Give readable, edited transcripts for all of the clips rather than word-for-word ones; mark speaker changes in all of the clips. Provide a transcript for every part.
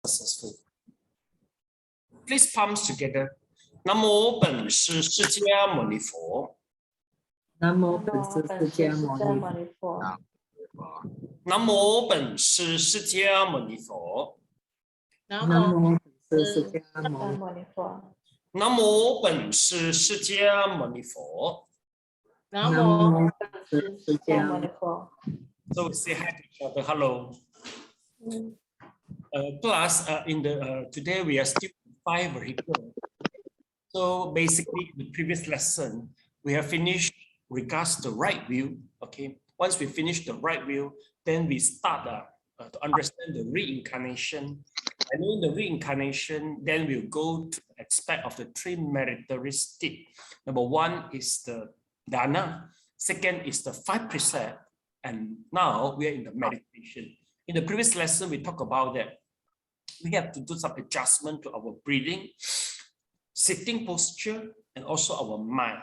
Speaker 1: successful. Please palms together. Namo 本师释迦牟尼佛。
Speaker 2: Namo 本师释迦牟尼佛。
Speaker 1: Namo 本师释迦牟尼佛。
Speaker 2: Namo 本师释迦牟尼佛。
Speaker 1: Namo 本师释迦牟尼佛。
Speaker 2: Namo 本师释迦牟尼佛。
Speaker 1: So we say hi to each other. Hello. Class, today we are still 5 vehicles. So basically, the previous lesson we have finished regards the right view. Okay. Once we finish the right view, then we start to understand the reincarnation. And in the reincarnation, then we'll go to the aspect of the 3 meritocratic states. Number 1 is the dana. Second is the 5 precepts. And now we are in the meditation. In the previous lesson, we talked about that we have to do some adjustment to our breathing, sitting posture, and also our mind.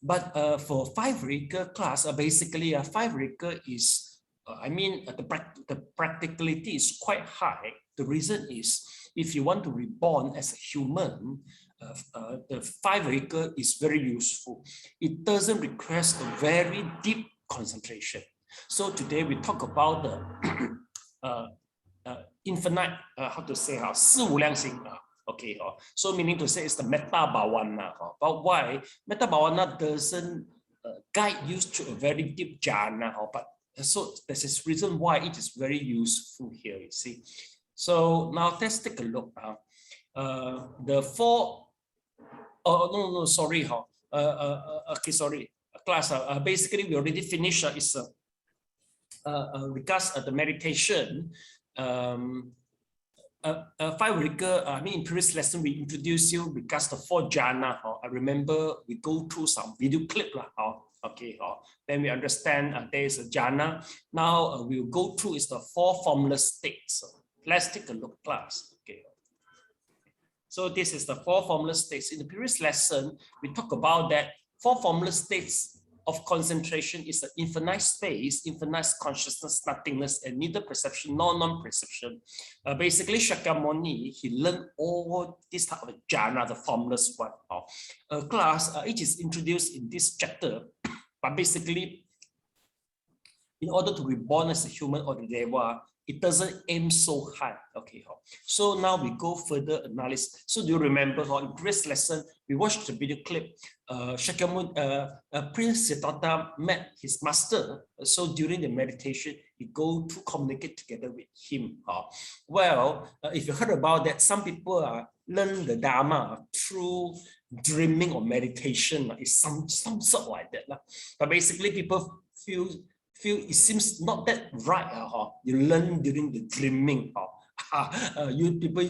Speaker 1: But for 5 vehicle class, basically 5 vehicle is, the practicality is quite high. The reason is, if you want to reborn as a human, the 5 vehicle is very useful. It doesn't require a very deep concentration. So today we talk about the infinite, how to say, 四无量心. Okay, so meaning to say it's the metta bhavana. But why? Metta bhavana doesn't guide you to a very deep jhana. But so this is reason why it is very useful here, you see. So now let's take a look. The 4, sorry. Okay, sorry. Class, basically we already finished. It's regards the meditation. 5 vehicle, in previous lesson we introduced you regards the 4 jhana. I remember we go through some video clip. Okay, then we understand there is a jhana. Now we'll go through is the 4 formless states. Let's take a look, class. Okay. So this is the 4 formless states. In the previous lesson, we talked about that 4 formless states of concentration is the infinite space, infinite consciousness, nothingness, and neither perception nor non-perception. Basically, Shakyamuni, he learned all this type of jhana, the formless one. Class, it is introduced in this chapter, but basically, in order to reborn as a human or the deva, it doesn't aim so high. Okay, so now we go further analysis. So do you remember in previous lesson we watched the video clip? Shakyamuni, Prince Siddhartha met his master. So during the meditation, he go to communicate together with him. Well, if you heard about that, some people learn the Dharma through dreaming or meditation. It's some sort like that. But basically, people feel it seems not that right. You learn during the dreaming. You people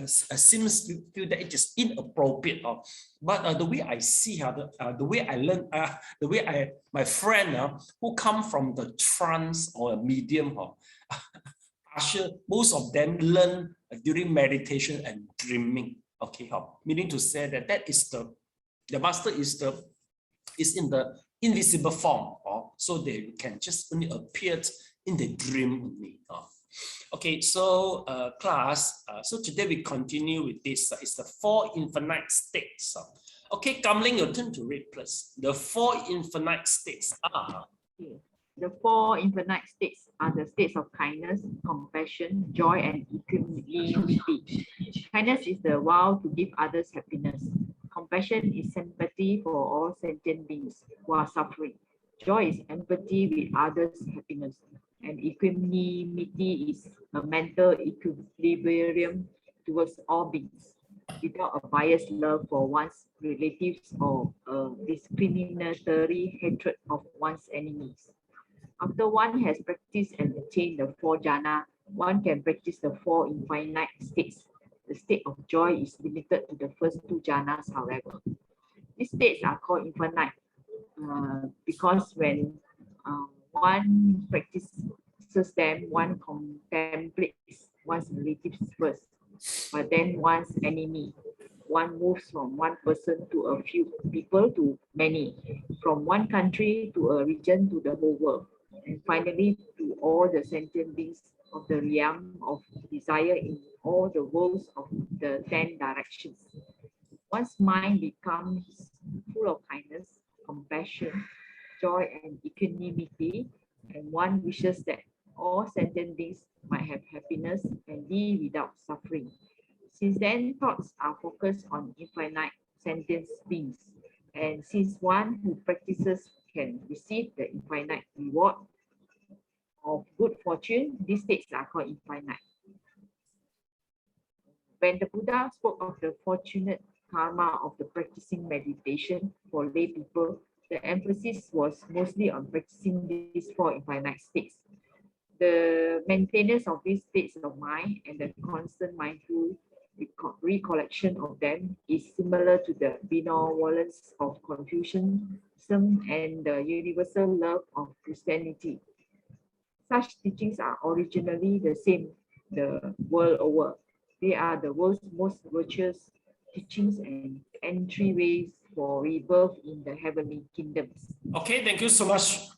Speaker 1: seems to feel that it is inappropriate. But the way I see, the way I learn, the way my friend who come from the trance or medium, most of them learn during meditation and dreaming. Okay, meaning to say that is the master is in the invisible form, so they can just only appear in the dream only. Okay, so class, so today we continue with this. It's the 4 infinite states. Okay, Kamling, your turn to read, please. The 4 infinite states are.
Speaker 2: The 4 infinite states are the states of kindness, compassion, joy, and equanimity. Kindness is the vow to give others happiness. Compassion is sympathy for all sentient beings who are suffering. Joy is empathy with others' happiness. And equanimity is a mental equilibrium towards all beings, without a biased love for one's relatives or a discriminatory hatred of one's enemies. After one has practiced and attained the 4 jhana, one can practice the 4 infinite states. The state of joy is limited to the first 2 jhanas, however. These states are called infinite because when one practices them, one contemplates one's relatives first, but then one's enemy. One moves from one person to a few people to many, from one country to a region to the whole world, and finally to all the sentient beings of the realm of desire in all the worlds of the 10 directions. One's mind becomes full of kindness, compassion, joy, and equanimity, and one wishes that all sentient beings might have happiness and be without suffering. Since then, thoughts are focused on infinite sentient beings, and since one who practices can receive the infinite reward of good fortune, these states are called infinite. When the Buddha spoke of the fortunate karma of the practicing meditation for lay people, the emphasis was mostly on practicing these 4 infinite states. The maintenance of these states of mind and the constant mindful recollection of them is similar to the benevolence of Confucianism and the universal love of Christianity. Such teachings are originally the same the world over. They are the world's most virtuous teachings and entryways for rebirth in the heavenly kingdoms.
Speaker 1: Okay, thank you so much.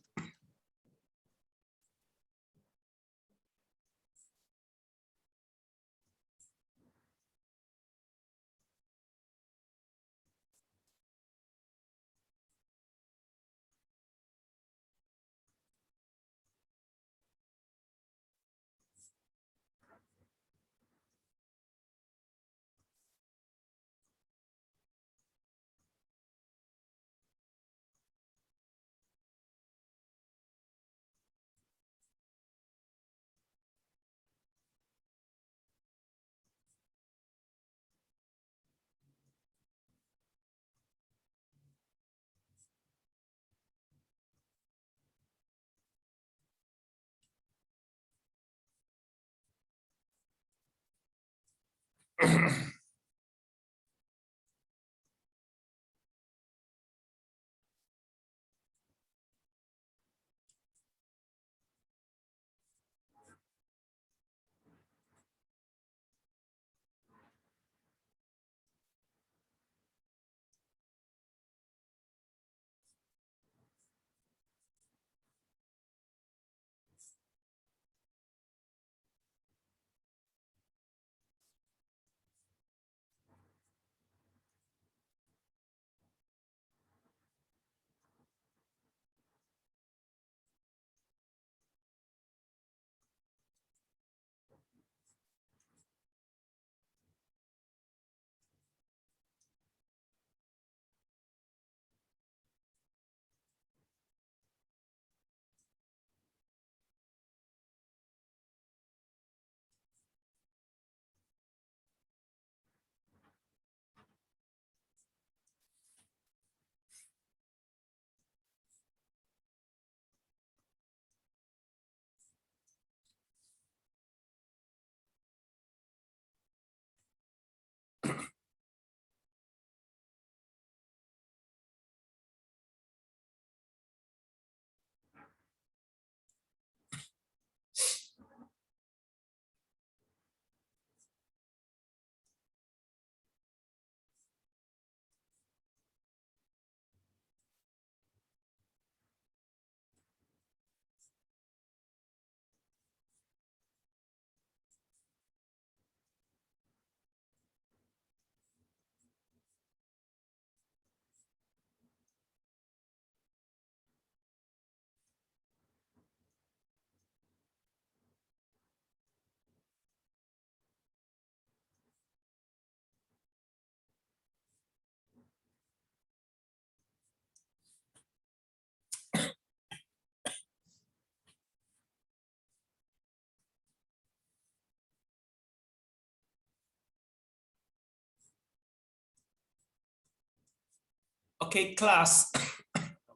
Speaker 1: Okay, class,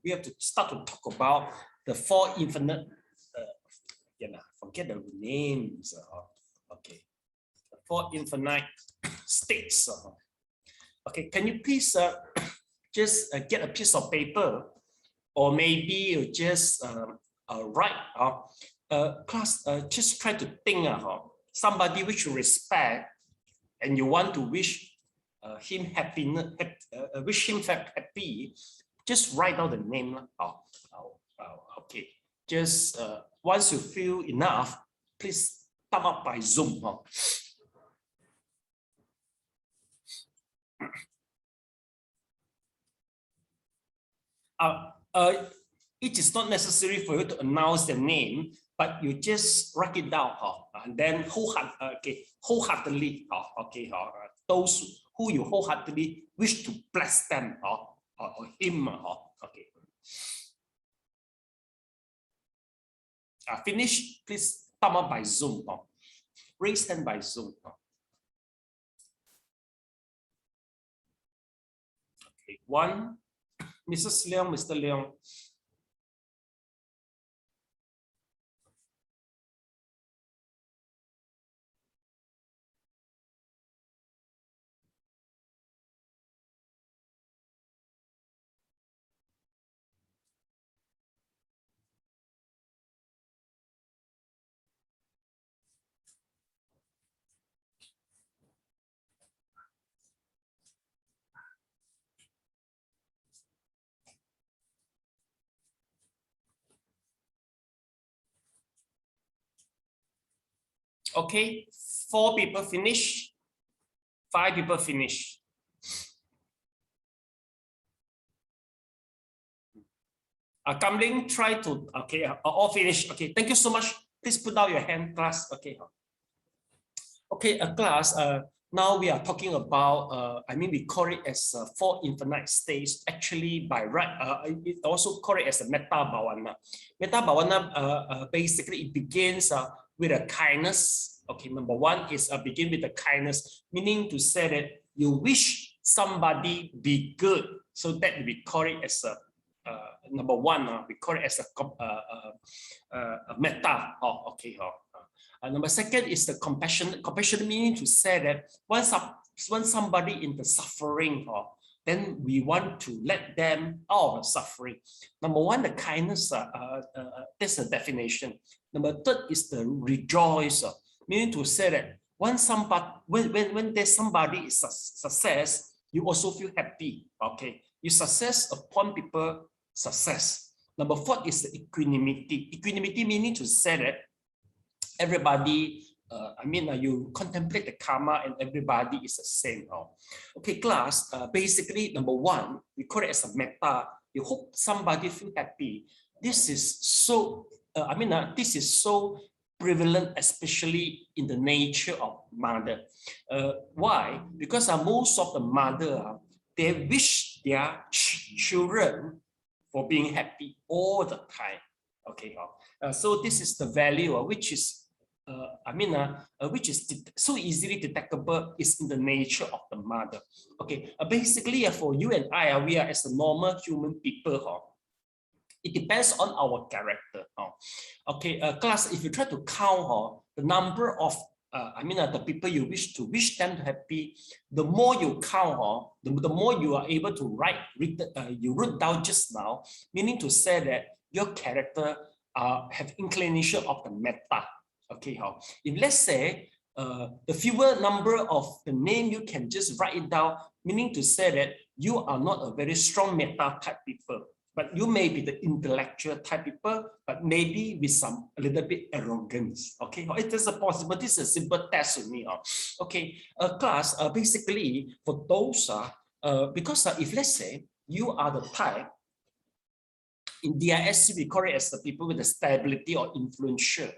Speaker 1: we have to start to talk about the 4 infinite, forget the names. Okay, the 4 infinite states. Okay, can you please just get a piece of paper, or maybe you just write. Class, just try to think somebody which you respect and you want to wish him happiness, wish him happy. Just write out the name. Okay, just once you feel enough, please thumb up by Zoom. It is not necessary for you to announce the name, but you just write it down, and then wholeheartedly, those who you wholeheartedly wish to bless them, or him, okay. Finish, please thumb up by Zoom, raise hand by Zoom. Okay, one, Mrs. Leong, Mr. Leong. Okay, 4 people finish, 5 people finish. Kamling, try to, okay, all finish. Okay, thank you so much. Please put down your hand, class. Okay. Okay, class, now we are talking about, we call it as 4 infinite states. Actually, by right, it also call it as a metta bhavana. Metta bhavana, basically, it begins with a kindness. Okay, number 1 is begin with a kindness, meaning to say that you wish somebody be good. So that we call it as a number 1. We call it as a metta. Okay. Number 2 is the compassion. Compassion meaning to say that when somebody in the suffering, then we want to let them out of suffering. Number 1, the kindness. That's the definition. Number 3 is the rejoice, meaning to say that when there's somebody is success, you also feel happy. Okay, you success upon people success. Number 4 is the equanimity. Equanimity meaning to say that everybody, you contemplate the karma and everybody is the same. Okay, class, basically, number 1, we call it as a metta. You hope somebody feel happy. This is so, this is so prevalent, especially in the nature of mother. Why? Because most of the mother, they wish their children for being happy all the time. Okay, so this is the value which is which is so easily detectable is in the nature of the mother. Okay, basically for you and I, we are as a normal human people. It depends on our character. Okay, class, if you try to count the number of the people you wish them to happy, the more you count, the more you are able to you wrote down just now, meaning to say that your character have inclination of the metta. Okay, if let's say the fewer number of the name you can just write it down, meaning to say that you are not a very strong metta type people, but you may be the intellectual type people, but maybe with a little bit arrogance. Okay, it is a possibility. This is a simple test with me. Okay, class, basically for those, because if let's say you are the type, in DISC we call it as the people with the stability or influential.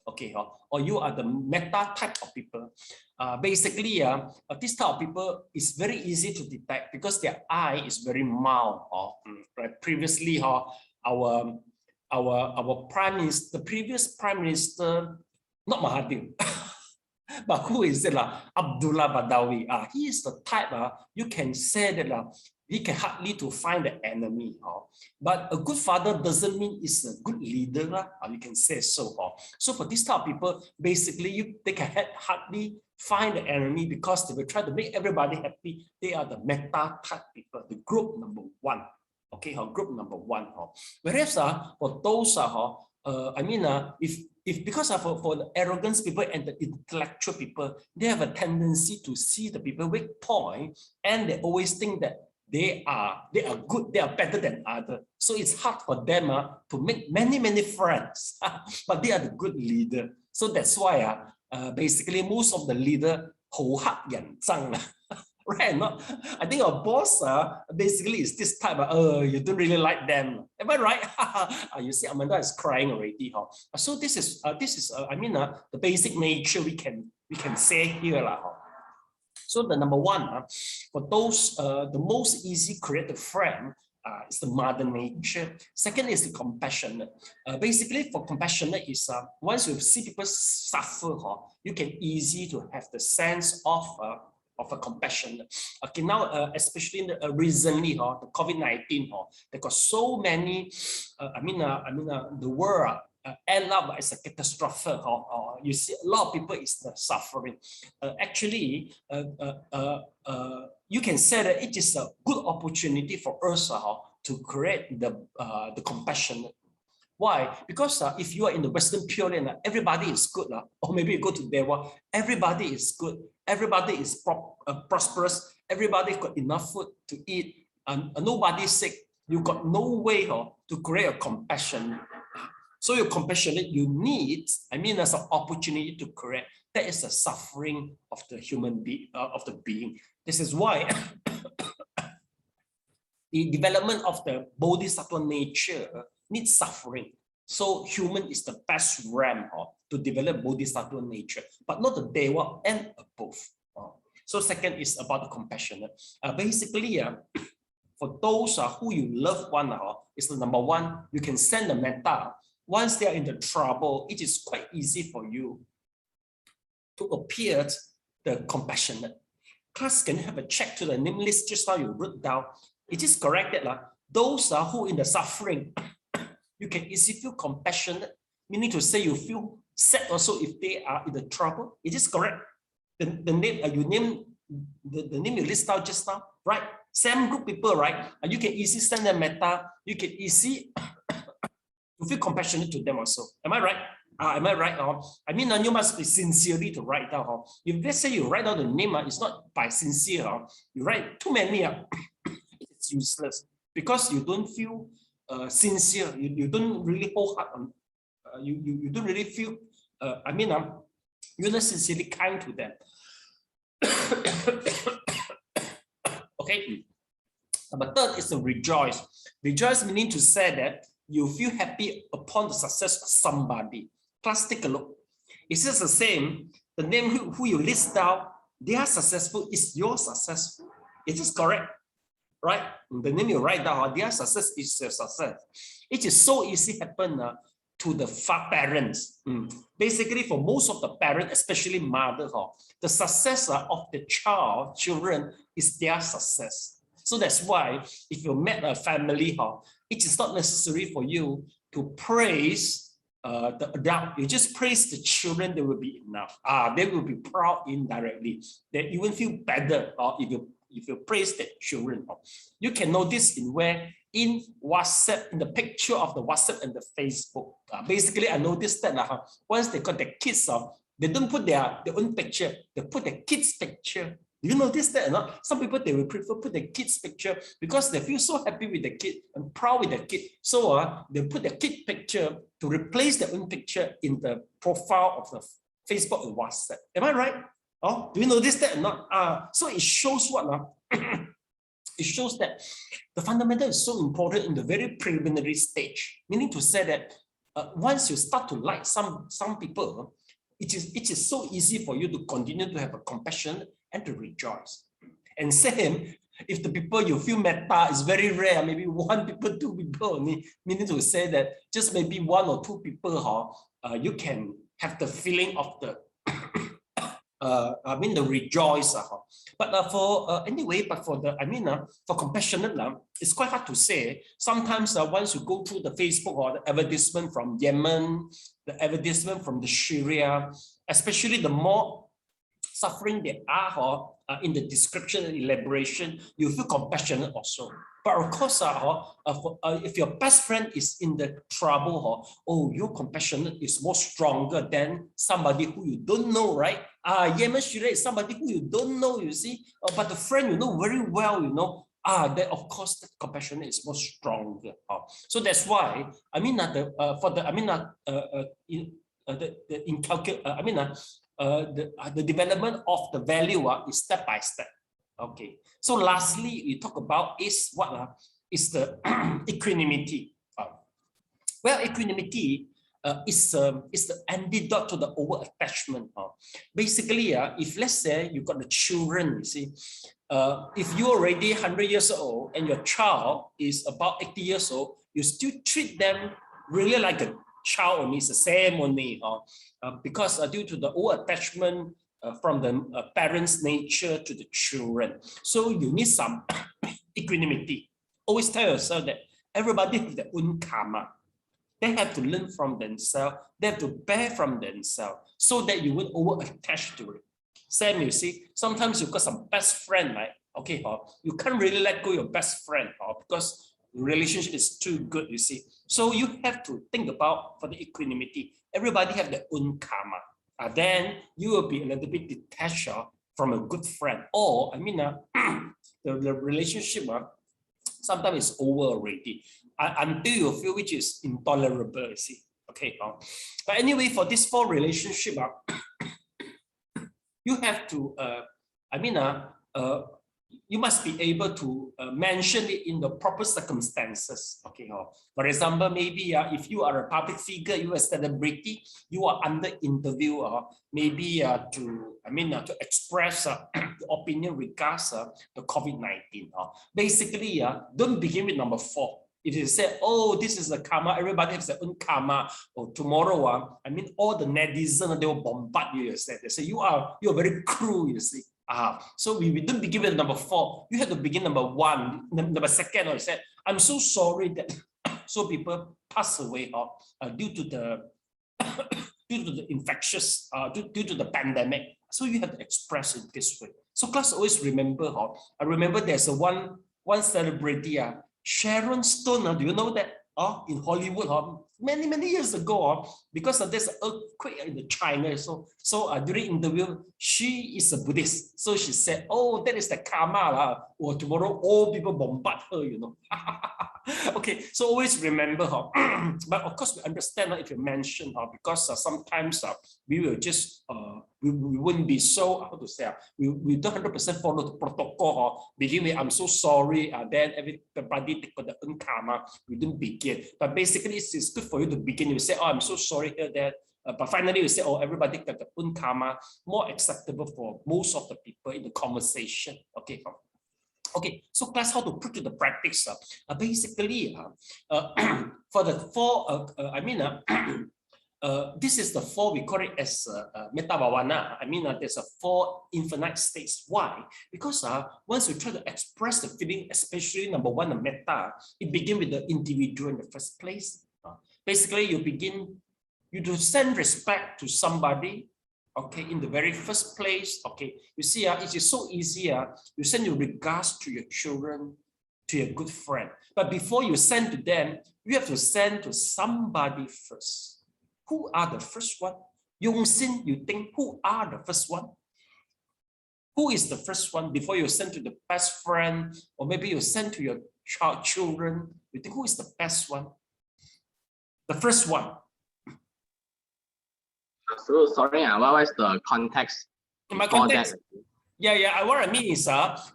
Speaker 1: Okay, or you are the metta type of people. Basically, this type of people is very easy to detect because their eye is very mild. Right? Previously, our prime minister, the previous prime minister, not Mahathir, but who is it? Abdullah Badawi. He is the type. You can say that he can hardly to find the enemy. But a good father doesn't mean he's a good leader. You can say so. So for this type of people, basically, they can hardly find the enemy because they will try to make everybody happy. They are the metta type people, the group number 1. Okay, group number 1. Whereas for those, if because for the arrogance people and the intellectual people, they have a tendency to see the people weak point, and they always think that they are good, they are better than others. So it's hard for them to make many friends, but they are the good leader. So that's why basically most of the leader 好黑人憎 right? Not, I think our boss basically is this type of, you don't really like them. Am I right? You see, Amanda is crying already. So this is I mean, the basic nature we can say here. So the number one, for those, the most easy creative friend is the mother nature. Second is the compassionate. Basically, for compassionate is once you see people suffer, you can easy to have the sense of a compassion. Okay, now especially in the, recently, the COVID-19, there got so many. The world end up as a catastrophe. You see, a lot of people is suffering. Actually, you can say that it is a good opportunity for us to create the compassion. Why? Because if you are in the Western Pure Land, everybody is good. Or maybe you go to Dewa, everybody is good. Everybody is prosperous. Everybody got enough food to eat. And nobody is sick. You got no way to create a compassion. So you're compassionate, you need, as an opportunity to create. That is the suffering of the human being, of the being. This is why the development of the bodhisattva nature needs suffering. So human is the best realm to develop bodhisattva nature, but not the Deva and above. So second is about the compassion. Basically, for those who you love one, is the number one, you can send the metta. Once they are in the trouble, it is quite easy for you to appear the compassionate. Class, can you have a check to the name list just now you wrote down? It is correct that those who in the suffering, you can easily feel compassionate, meaning to say you feel sad also if they are in the trouble. It is correct. The name you name the name you list out just now, right? Same group people, right? And you can easily send them metta. You can easily to feel compassionate to them also. Am I right? Am I right? You must be sincerely to write down. If let's say you write down the name, it's not by sincere. You write too many, it's useless because you don't feel sincere. You don't really hold heart on. You don't really feel. You're not sincerely kind to them. Okay. Number third is to rejoice. Rejoice meaning to say that you feel happy upon the success of somebody. Plus, take a look. It's just the same. The name who you list down, they are successful, is your successful. It is correct, right? The name you write down, their success is your success. It is so easy happen to the parents. Basically, for most of the parents, especially mother, the success of the children is their success. So that's why if you met a family, it is not necessary for you to praise the adult. You just praise the children, they will be enough. They will be proud indirectly. They even feel better if you praise the children. You can notice in WhatsApp, in the picture of the WhatsApp and the Facebook. Basically, I noticed that once they got their kids, they don't put their own picture, they put their kids' picture. Do you notice that or not? Some people, they will prefer put the kids' picture because they feel so happy with the kid and proud with the kid. So they put the kid picture to replace their own picture in the profile of the Facebook and WhatsApp. Am I right? Do you notice that or not? So it shows what? It shows that the fundamental is so important in the very preliminary stage. Meaning to say that once you start to like some people, it is so easy for you to continue to have a compassion and to rejoice. And same, if the people you feel metta is very rare, maybe one people, two people only, meaning to say that just maybe one or two people, you can have the feeling of the the rejoice. But for anyway, but for the for compassionate, it's quite hard to say. Sometimes once you go through the Facebook or the advertisement from Yemen, the advertisement from the Syria, especially the more suffering they are in the description and elaboration, you feel compassionate also. But of course, if your best friend is in the trouble, your compassion is more stronger than somebody who you don't know, right? Yemen Syria is somebody who you don't know, you see, but the friend you know very well, then of course the compassion is more stronger. So that's why the development of the value is step by step. Okay. So lastly, we talk about is what is the equanimity. Well, equanimity is the antidote to the over attachment. Basically, if let's say you got the children, you see, if you're already 100 years old and your child is about 80 years old, you still treat them really like a child only, it's the same only, because due to the over attachment from the parents' nature to the children. So you need some equanimity. Always tell yourself that everybody has their own karma. They have to learn from themselves. They have to bear from themselves so that you won't over attach to it. Same, you see, sometimes you've got some best friend, right? Okay, you can't really let go of your best friend because the relationship is too good, you see. So you have to think about for the equanimity. Everybody have their own karma. Then you will be a little bit detached from a good friend. Or, I mean, the relationship sometimes it's over already until you feel which is intolerable, you see. Okay, but anyway, for this 4 relationship, you have to, you must be able to mention it in the proper circumstances. Okay, for example, maybe if you are a public figure, you are a celebrity, you are under interview, maybe to express the opinion regards the COVID-19. Basically, don't begin with number 4. If you say, oh, this is the karma, everybody has their own karma, or tomorrow, all the netizens, they will bombard you. They say, you are very cruel, you see. So we don't begin with number 4. You have to begin number 1, number 2. Or you said, I'm so sorry that so people pass away due to the infectious, due to the pandemic. So you have to express it this way. So class always remember, I remember there's one celebrity, Sharon Stone. Do you know that? In Hollywood, many years ago, because there's an earthquake in China. So during interview, she is a Buddhist. So she said, "Oh, that is the karma, or tomorrow all people bombard her." You know. Okay, so always remember, but of course we understand if you mention, because sometimes we will just we wouldn't be so, how to say, we don't 100% follow the protocol. Begin with, I'm so sorry, then everybody take the own karma. We didn't begin, but basically it's good for you to begin. You say, oh, I'm so sorry here, that. But finally, you say, oh, everybody got their own karma, more acceptable for most of the people in the conversation. Okay. Okay, so class, how to put to the practice? Basically, for the 4, this is the 4, we call it as metta bhavana. There's a 4 infinite states. Why? Because once you try to express the feeling, especially number 1, the metta, it begins with the individual in the first place. Basically, you do send respect to somebody. Okay, in the very first place, okay, you see, it is so easy. You send your regards to your children, to your good friend. But before you send to them, you have to send to somebody first. Who are the first one? Yung Sin, you think, who are the first one? Who is the first one before you send to the best friend, or maybe you send to your children? You think, who is the best one? The first one.
Speaker 3: So sorry, what is the context?
Speaker 1: My context. Yeah. What I mean is,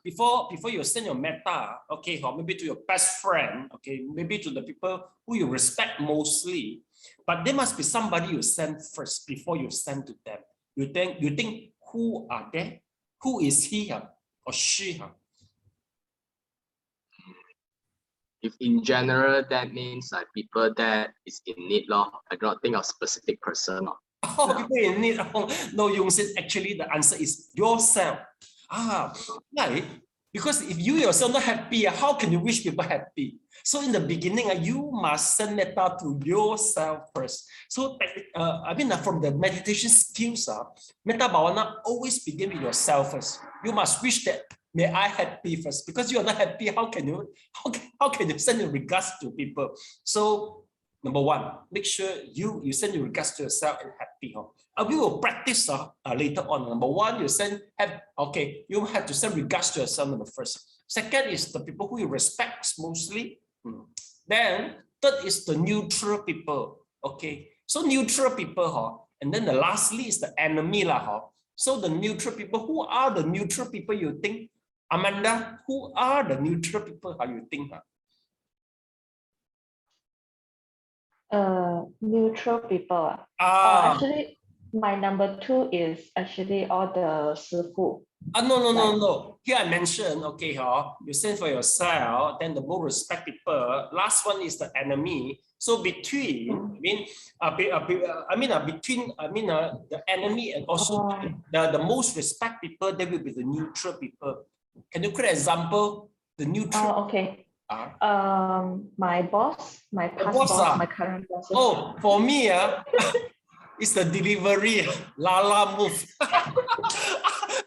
Speaker 1: before you send your metta, okay, or maybe to your best friend, okay, maybe to the people who you respect mostly, but there must be somebody you send first before you send to them. You think who are they? Who is he or she?
Speaker 3: If in general, that means like people that is in need, I cannot think of specific person.
Speaker 1: Oh, people in need. No, Yung said actually the answer is yourself. Right? Because if you yourself not happy, how can you wish people happy? So in the beginning, you must send metta to yourself first. So from the meditation skills, metta bhavana always begin with yourself first. You must wish that may I happy first, because you are not happy. How can you send your regards to people? So number 1, make sure you send your regards to yourself and happy. We will practice later on. Number 1, you have to send regards to yourself. Number 1st. Second is the people who you respect mostly. Then 3rd is the neutral people. Okay, so neutral people, And then the lastly is the enemy lah. So the neutral people, who are the neutral people you think? Amanda, who are the neutral people? How you think?
Speaker 4: Neutral people. Actually, my number 2 is actually all the sifu.
Speaker 1: No. Here I mentioned, okay, you send for yourself, then the more respect people. Last one is the enemy. So between, between the enemy and also the most respect people, they will be the neutral people. Can you create an example? The neutral.
Speaker 4: Okay. My boss, my past boss, my current boss.
Speaker 1: Oh, for me, it's the delivery, Lala move.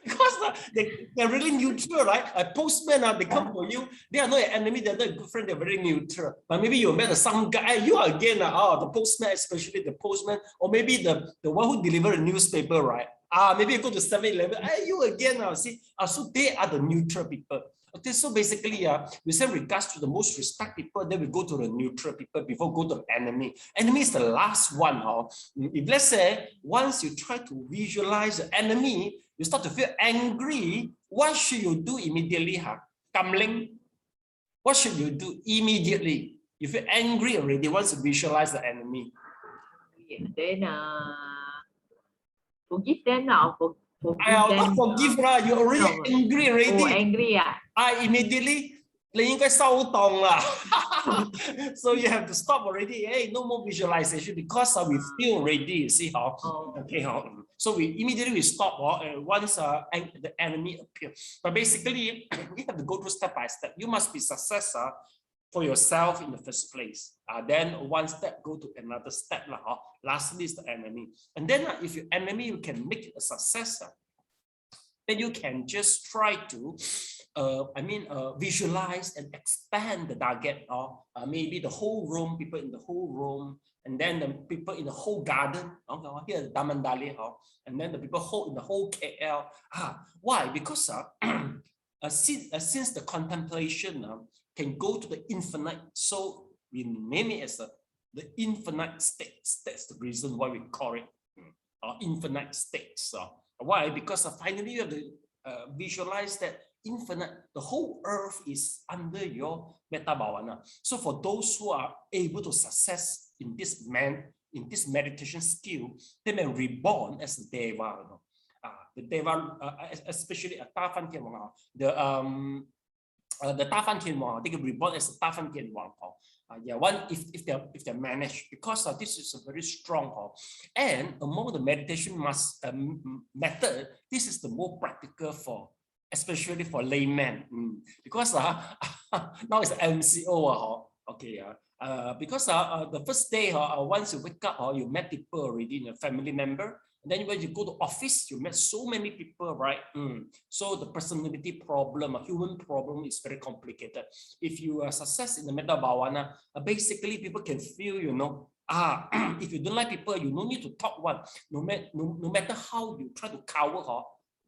Speaker 1: Because they're really neutral, right? A postman, they come for you. They are not an enemy, they're not a good friend, they're very neutral. But maybe you met some guy, you again, the postman, especially the postman, or maybe the one who delivered a newspaper, right? Maybe you go to 7-Eleven, you again, see. So they are the neutral people. Okay, so basically, we say regards to the most respect people, then we go to the neutral people before go to the enemy. Enemy is the last one. If let's say, once you try to visualize the enemy, you start to feel angry, what should you do immediately? Kamling, what should you do immediately? You feel angry already once you visualize the enemy.
Speaker 2: Then forgive them now.
Speaker 1: I'll not forgive lah. You're already angry already.
Speaker 2: Oh, angry.
Speaker 1: I immediately so you have to stop already. Hey, no more visualization because we feel already. You see how? Okay, so we immediately stop once the enemy appears. But basically, we have to go through step by step. You must be successor for yourself in the first place. Then one step go to another step. Lastly is the enemy. And then if your enemy, you can make it a successor. Then you can just try to, visualize and expand the target. Maybe the whole room, people in the whole room, and then the people in the whole garden. Here the Damandali, and then the people in the whole KL. Why? Because since the contemplation can go to the infinite, so we name it as the infinite states. That's the reason why we call it infinite states. Why? Because finally you have to visualize that infinite, the whole earth is under your metta bhavana. So for those who are able to success in this meditation skill, they may reborn as the deva. The deva, especially Ta Fan Tien Wang, the Ta Fan Tien Wang, they can reborn as the Ta Fan Tien Wang. If they manage, because this is a very strong and among the meditation method, this is the more practical for, especially for laymen, because now it's MCO. Okay, because the first day, once you wake up, you met people already, a family member. And then when you go to office, you met so many people, right? So the personality problem, a human problem is very complicated. If you are success in the metta bhavana, basically people can feel, if you don't like people, you no need to talk one. No matter how you try to cover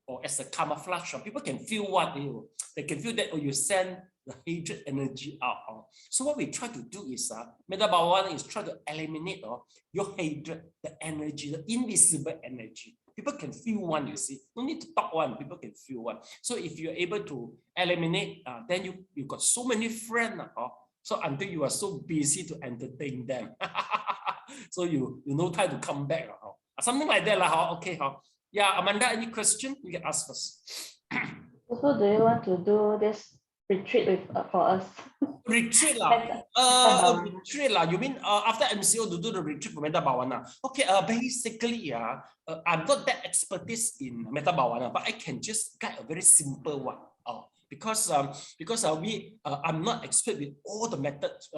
Speaker 1: or as a camouflage, people can feel what they can feel that you send the hatred energy out. So what we try to do is metta bhavana is try to eliminate your hatred, the energy, the invisible energy. People can feel one, you see. No need to talk one, people can feel one. So if you're able to eliminate, then you got so many friends. So until you are so busy to entertain them. So you no time to come back. Something like that. Okay. Yeah, Amanda, any question? You can ask first.
Speaker 4: So do you want to do this retreat for us?
Speaker 1: Retreat retreat you mean after MCO to do the retreat for metta bhavana? Okay, basically I'm not that expertise in metta bhavana, but I can just guide a very simple one. Because I'm not expert with all the methods.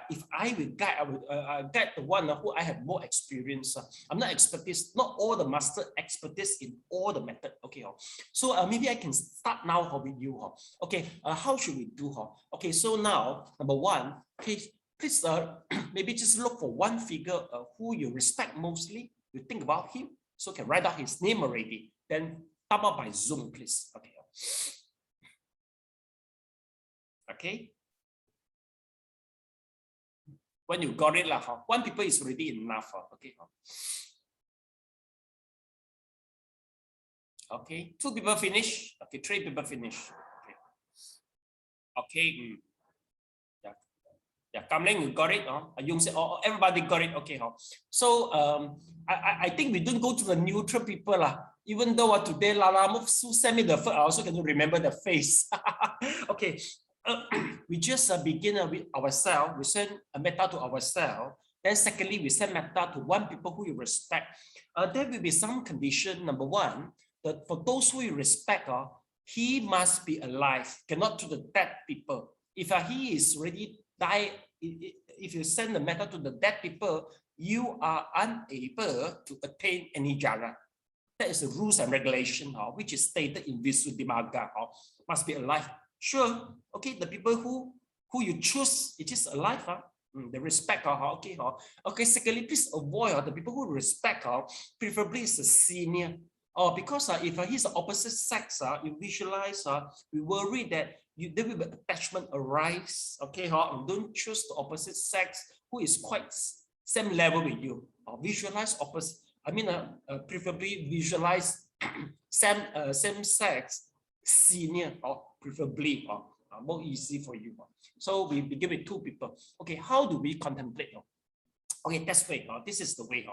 Speaker 1: If I will guide, I will guide the one who I have more experience. I'm not expertise, not all the master expertise in all the method. Okay, so maybe I can start now with you. Okay, how should we do? Okay, so now number one, please maybe just look for one figure who you respect mostly. You think about him, so can write out his name already. Then tap out by Zoom, please. Okay. Okay. When you got it, one people is already enough. Okay. Okay, 2 people finish. Okay, 3 people finish. Okay. Yeah, Kamling, you got it. Yung said, oh, everybody got it. Okay. So I think we don't go to the neutral people. Even though today Lala Mufsu sent me the first, I also cannot remember the face. Okay. We just begin with ourselves. We send a metta to ourselves. Then secondly, we send metta to one people who you respect. There will be some condition. Number one, that for those who you respect, he must be alive, cannot to the dead people. If he is already died, if you send the metta to the dead people, you are unable to attain any jhana. That is the rules and regulation, which is stated in Visuddhimagga. Must be alive. Sure. Okay, the people who you choose, it is alive. The respect. Okay. Okay. Secondly, please avoid the people who respect. Preferably is a senior. Because if he's the opposite sex, you visualize, we worry that there will be attachment arise. Okay, don't choose the opposite sex who is quite same level with you. Visualize opposite. I mean, preferably visualize same sex senior, or preferably more easy for you. So we begin with 2 people. Okay, how do we contemplate? Okay, that's way. This is the way.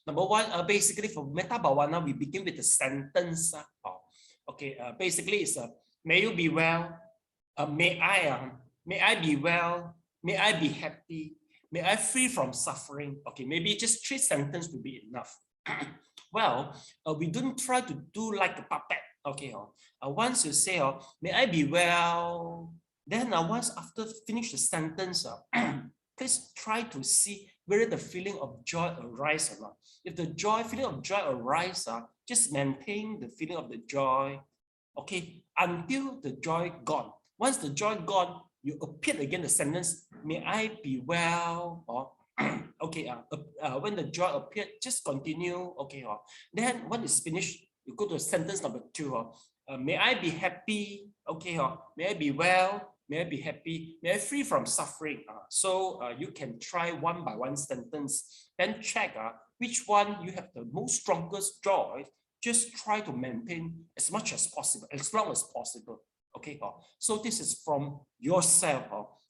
Speaker 1: Number one, basically for Metta Bhavana, we begin with the sentence. Okay, basically it's may you be well. May I be well. May I be happy. May I free from suffering. Okay, maybe just 3 sentences will be enough. Well, we don't try to do like a puppet. Okay, once you say, may I be well, then once after finish the sentence, please try to see whether the feeling of joy arises or not. If the feeling of joy arises, just maintain the feeling of the joy, okay, until the joy gone. Once the joy gone, you repeat again the sentence, may I be well, or okay, when the joy appeared, just continue, okay. Then when it's finished, you go to sentence number 2. May I be happy, okay. May I be well. May I be happy? May I free from suffering? So you can try one by one sentence, then check which one you have the most strongest joy. Just try to maintain as much as possible, as long as possible. Okay. So this is from yourself.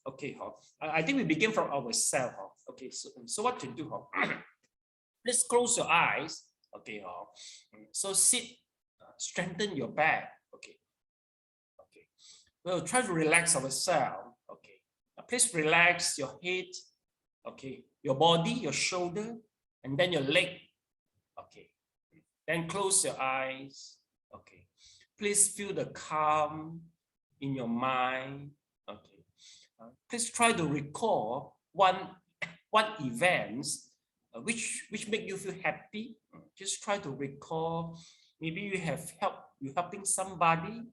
Speaker 1: Okay. I think we begin from ourselves. Okay. So what to do? Please close your eyes. Okay. So sit, strengthen your back. Okay. We'll try to relax ourselves. Okay. Please relax your head. Okay. Your body, your shoulder, and then your leg. Okay. Then close your eyes. Okay. Please feel the calm in your mind. Okay. Please try to recall one events which make you feel happy. Just try to recall. Maybe you helping somebody.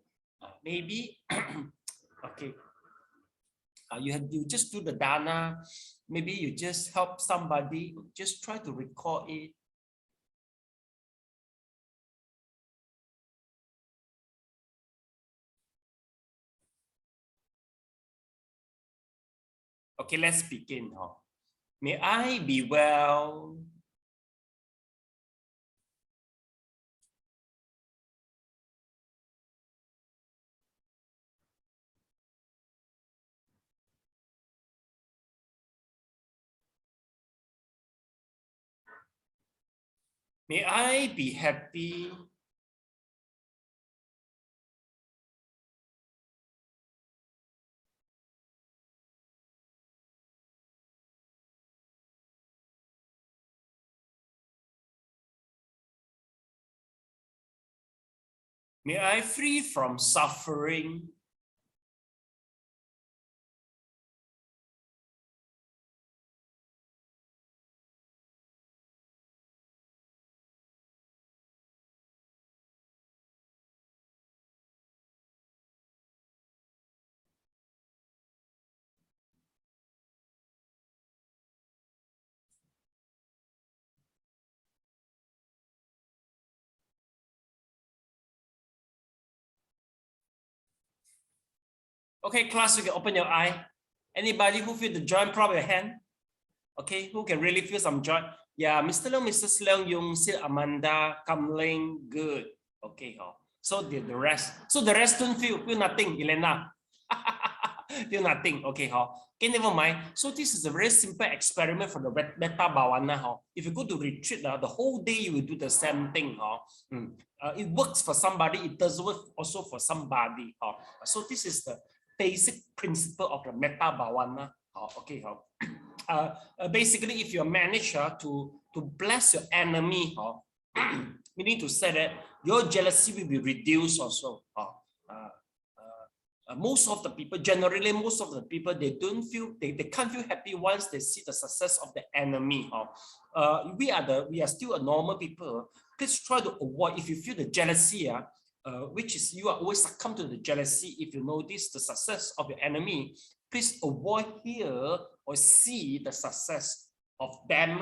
Speaker 1: Maybe okay. You just do the dana. Maybe you just help somebody. Just try to recall it. Okay, let's begin. May I be well. May I be happy. May I free from suffering. Okay, class, you can open your eye. Anybody who feel the joy, prop your hand. Okay, who can really feel some joy? Yeah, Mr. Leung, Mrs. Leung, Yung, Sil, Amanda, Kamling, good. Okay, so the rest don't feel nothing, Elena. Feel nothing. Okay, okay, never mind. So this is a very simple experiment for the metta bhavana. If you go to retreat, the whole day you will do the same thing. It works for somebody, it doesn't work also for somebody. So this is the basic principle of the metta bhavana. Okay, basically, if you manage to bless your enemy, meaning to say that your jealousy will be reduced also. Most of the people, generally, most of the people, they can't feel happy once they see the success of the enemy. We are still a normal people. Please try to avoid, if you feel the jealousy, which is you are always succumb to the jealousy. If you notice the success of your enemy, please avoid here or see the success of them.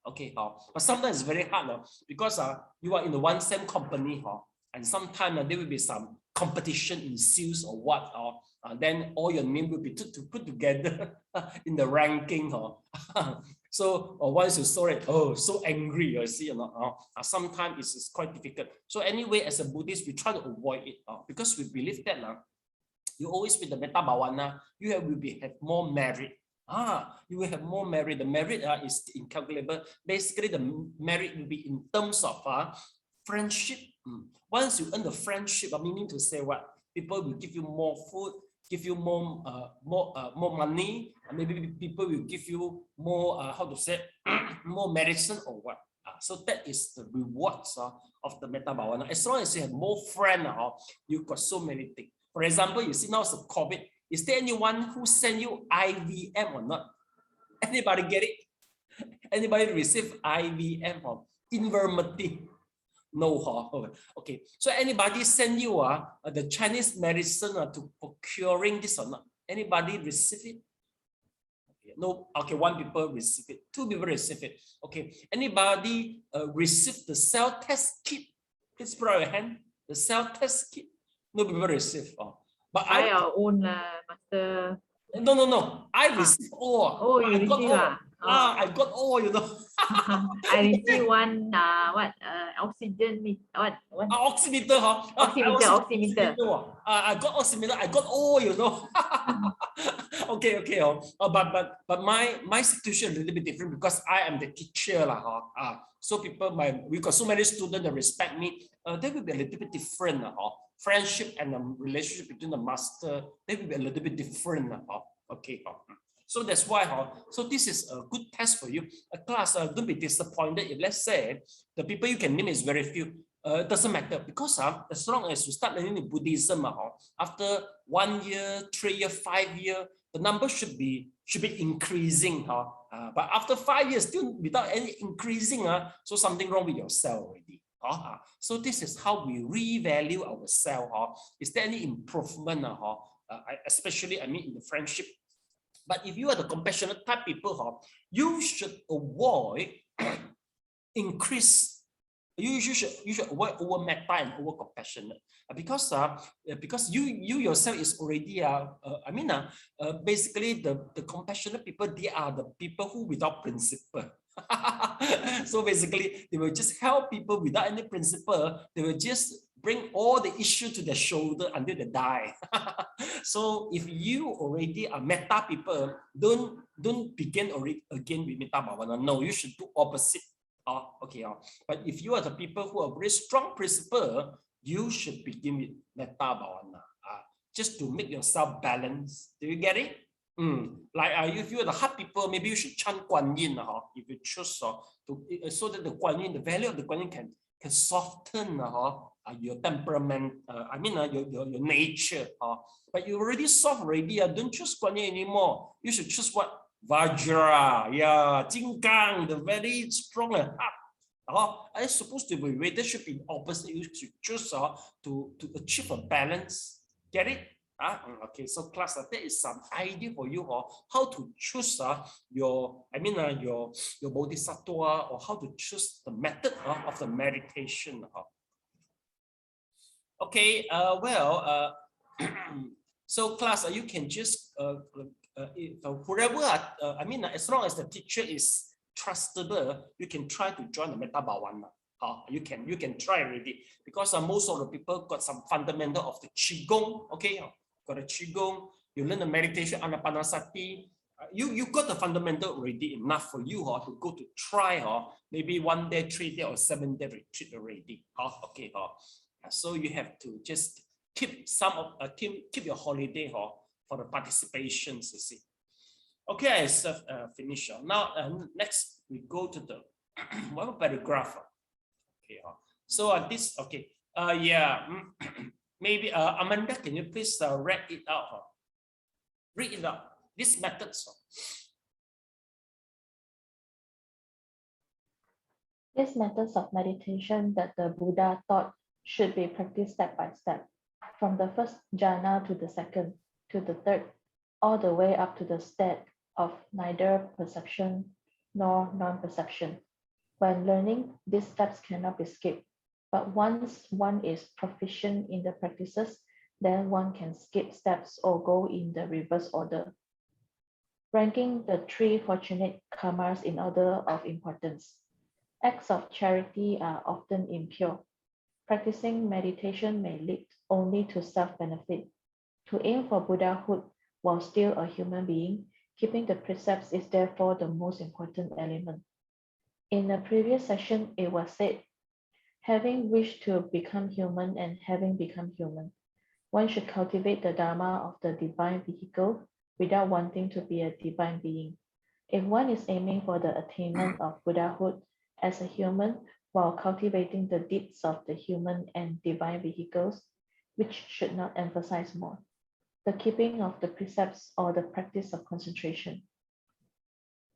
Speaker 1: Okay, but sometimes it's very hard because you are in the one same company, and sometimes there will be some competition in sales or what, then all your name will be put together in the ranking. So once you saw it, so angry, you see, sometimes it's quite difficult. So anyway, as a Buddhist, we try to avoid it because we believe that you always with the metta bhavana, you will have more merit. You will have more merit. The merit is incalculable. Basically, the merit will be in terms of friendship. Once you earn the friendship, meaning to say what? People will give you more food, give you more money, and maybe people will give you more, how to say, more medicine or what. So that is the rewards of the metta bhavana. As long as you have more friends, you've got so many things. For example, you see now it's COVID. Is there anyone who send you IVM or not? Anybody get it? Anybody receive IVM or infirmity? No. Okay. So anybody send you the Chinese medicine to procuring this or not? Anybody receive it? Okay. No. Okay. One people receive it. Two people receive it. Okay. Anybody receive the cell test kit? Please put out your hand. The cell test kit. No people receive. But
Speaker 2: I own master.
Speaker 1: No. I receive all.
Speaker 2: Oh, you receive
Speaker 1: I got all, you know.
Speaker 2: I receive one oxygen
Speaker 1: oximeter,
Speaker 2: oximeter.
Speaker 1: I got oximeter. I got all, you know. Okay. But my situation is a little bit different because I am the teacher, so we got so many students that respect me. They will be a little bit different, friendship and the relationship between the master, they will be a little bit different, okay. So that's why, so this is a good test for you. A class, don't be disappointed if, let's say, the people you can name is very few. It doesn't matter because as long as you start learning Buddhism, after 1 year, 3 years, 5 years, the number should be increasing. But after 5 years, still without any increasing, so something wrong with yourself already. So this is how we revalue ourselves. Is there any improvement? Especially, I mean, in the friendship. But if you are the compassionate type people, you should avoid increase. You should avoid over metta and over compassionate because you yourself is already basically the compassionate people, they are the people who without principle. So basically they will just help people without any principle. They will just bring all the issue to their shoulder until they die. So if you already are metta people, don't begin again with metta bhavana. No, you should do opposite. Okay. But if you are the people who are very strong principle, you should begin with metta bhavana. Just to make yourself balanced. Do you get it? Like if you are the hard people, maybe you should chant Guan Yin. If you choose so that the Guan Yin, the value of the Guan Yin can soften your temperament. Your nature. But you already soft already. Don't choose Guan Yin anymore. You should choose what? Vajra, Jinggang, the very strong and hard. It's supposed to be weighted, should be opposite. You should choose to achieve a balance. Get it? Okay, so class, that is some idea for you how to choose your bodhisattva, or how to choose the method of the meditation. Okay, so class, you can just whoever, as long as the teacher is trustable, you can try to join the metta bhavana. You can try already, because most of the people got some fundamental of the qigong. Okay, got a qigong. You learn the meditation, anapanasati. You got the fundamental already enough for you to go to try maybe 1 day, 3 day, or 7 day retreat already. Okay, so you have to just keep some of keep your holiday for the participations. You see. Okay, so finish now. Next we go to the one paragraph. Okay, so this okay. Yeah, maybe Amanda, can you please read it out? Read it out. This method.
Speaker 4: These methods of meditation that the Buddha taught should be practiced step by step, from the first jhana to the second, to the third, all the way up to the state of neither perception nor non-perception. When learning, these steps cannot be skipped, but once one is proficient in the practices, then one can skip steps or go in the reverse order. Ranking the 3 fortunate karmas in order of importance. Acts of charity are often impure. Practicing meditation may lead only to self-benefit. To aim for Buddhahood while still a human being, keeping the precepts is therefore the most important element. In a previous session, it was said, having wished to become human and having become human, one should cultivate the Dharma of the divine vehicle without wanting to be a divine being. If one is aiming for the attainment of Buddhahood as a human while cultivating the deeds of the human and divine vehicles, which should not emphasize more? The keeping of the precepts or the practice of concentration?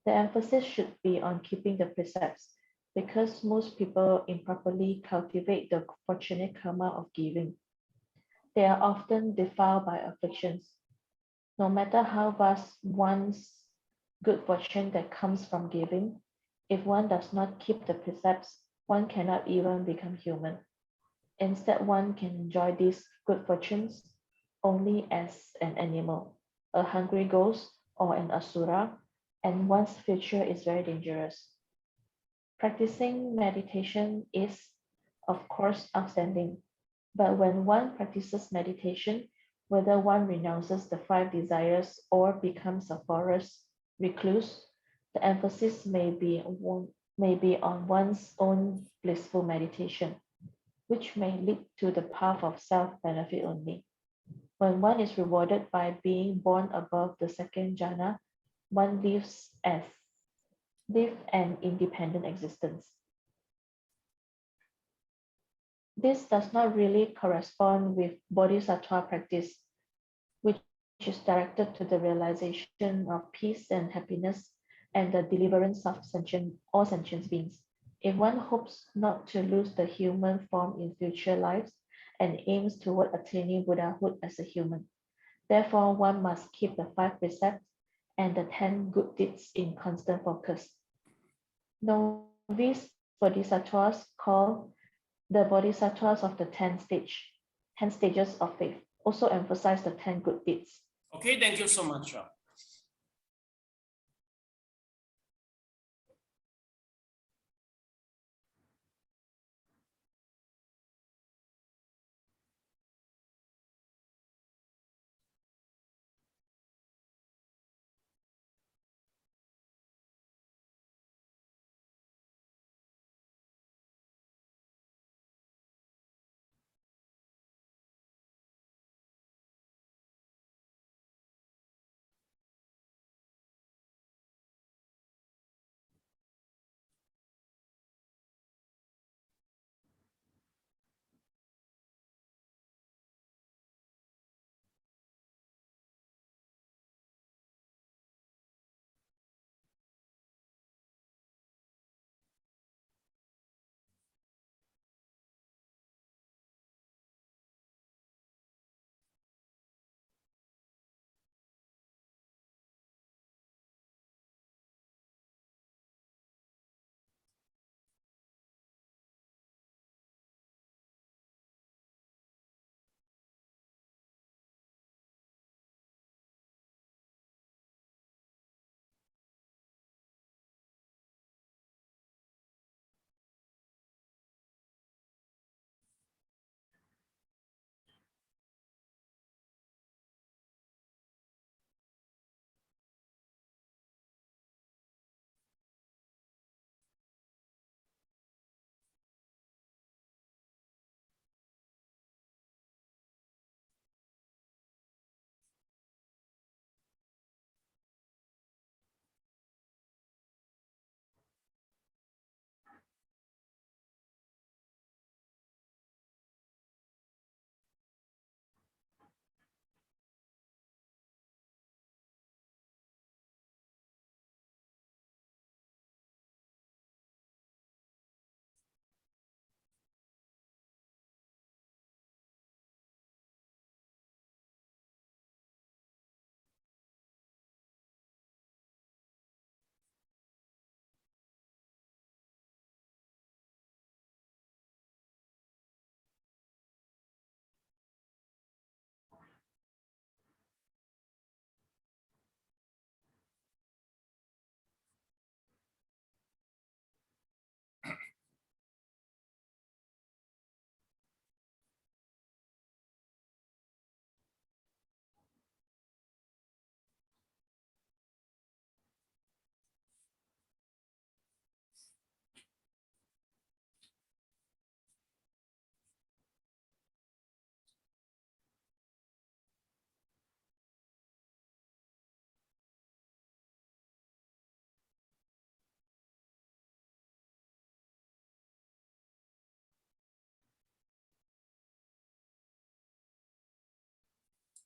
Speaker 4: The emphasis should be on keeping the precepts, because most people improperly cultivate the fortunate karma of giving. They are often defiled by afflictions. No matter how vast one's good fortune that comes from giving, if one does not keep the precepts, one cannot even become human. Instead, one can enjoy these good fortunes only as an animal, a hungry ghost, or an asura, and one's future is very dangerous. Practicing meditation is, of course, outstanding, but when one practices meditation, whether one renounces the 5 desires or becomes a forest recluse, the emphasis may be on one's own blissful meditation, which may lead to the path of self-benefit only. When one is rewarded by being born above the 2nd jhana, one live an independent existence. This does not really correspond with bodhisattva practice, which is directed to the realization of peace and happiness and the deliverance of all sentient beings. If one hopes not to lose the human form in future lives and aims toward attaining Buddhahood as a human, therefore one must keep the 5 precepts and the 10 good deeds in constant focus. Novice bodhisattvas called the bodhisattvas of the 10 stages of faith also emphasize the 10 good deeds.
Speaker 1: Okay, thank you so much.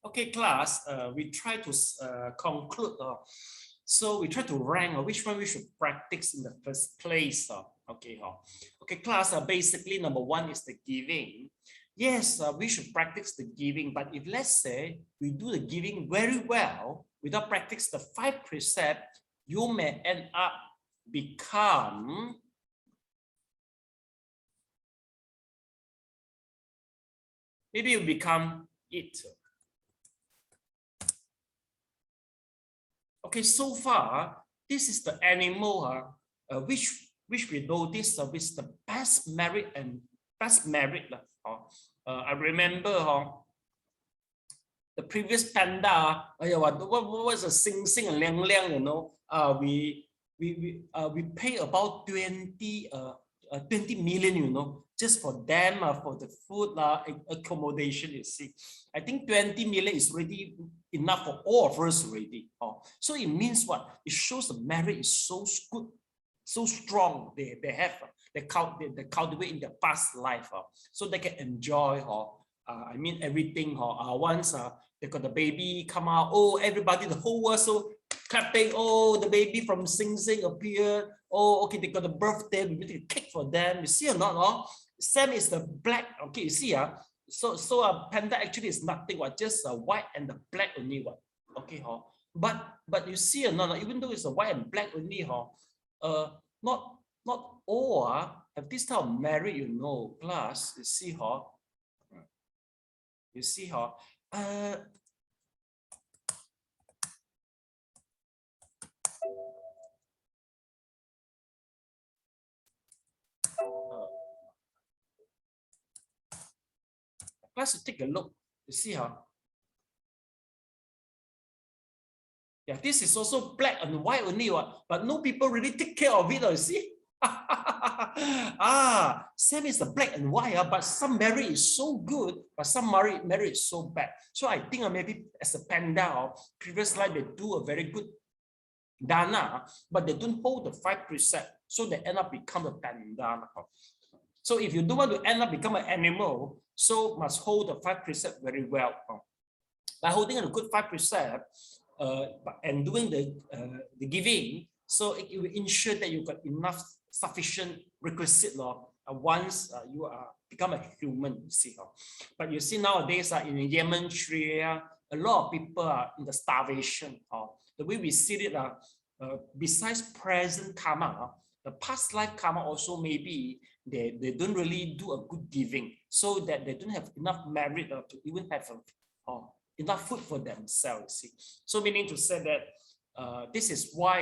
Speaker 1: Okay, class, we try to conclude. So we try to rank which one we should practice in the first place. Okay, class, basically number one is the giving. Yes, we should practice the giving, but if let's say we do the giving very well without practice the 5 precepts, you may end up become maybe you become it. Okay, so far this is the animal which we notice with the best merit and best merit. I remember the previous panda. What was a Sing Sing and Liang Liang? You know, we pay about 20 million. You know, just for them for the food accommodation. You see, I think 20 million is already enough for all of us already. So it means what? It shows the merit is so good, so strong. They cultivate in their past life, so they can enjoy. I mean everything. Once they got the baby come out, oh everybody, the whole world so clapping. Oh, the baby from Sing Sing appeared. Oh, okay, they got a birthday. We make a cake for them. You see or not? Same is the black. Okay, you see so a panda actually is nothing. Just a white and the black only. Okay, but you see or not? Even though it's a white and black only, not all have this type of merit, you know, class. You see, you see, let's take a look. You see, yeah, this is also black and white only, but no people really take care of it. You see, same is the black and white, but some merit is so good, but some merit is so bad. So I think maybe as a panda, previous life they do a very good dana, but they don't hold the 5 precepts, so they end up become a panda. So if you don't want to end up become an animal, so must hold the 5 precepts very well. By holding a good 5 precepts and doing the giving, so it will ensure that you got enough sufficient requisite once you are become a human. You see, but you see nowadays in Yemen, Syria, a lot of people are in the starvation. The way we see it, besides present karma, the past life karma also maybe they don't really do a good giving, so that they don't have enough merit to even have enough food for themselves. See? So meaning to say that this is why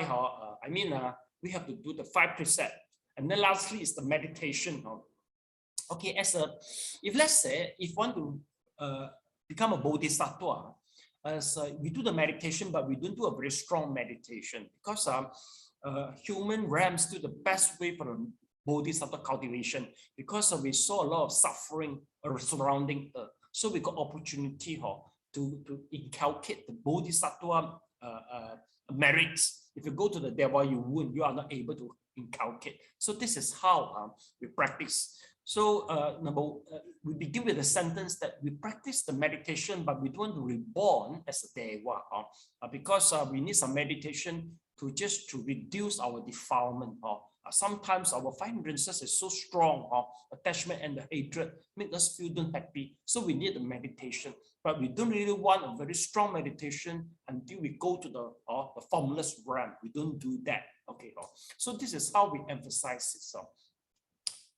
Speaker 1: I mean we have to do the 5 precepts, and then lastly is the meditation. Okay, if let's say if want to become a bodhisattva, we do the meditation, but we don't do a very strong meditation, because human realm is still the best way for the bodhisattva cultivation, because we saw a lot of suffering surrounding Earth. So we got opportunity to inculcate the bodhisattva merits. If you go to the Deva, you are not able to inculcate. So this is how we practice. So we begin with a sentence that we practice the meditation, but we don't want to reborn as a Deva, because we need some meditation to reduce our defilement. Sometimes our 5 hindrances is so strong, attachment and the hatred make us feel unhappy. So we need the meditation, but we don't really want a very strong meditation until we go to the formless realm. We don't do that. Okay, so this is how we emphasize it.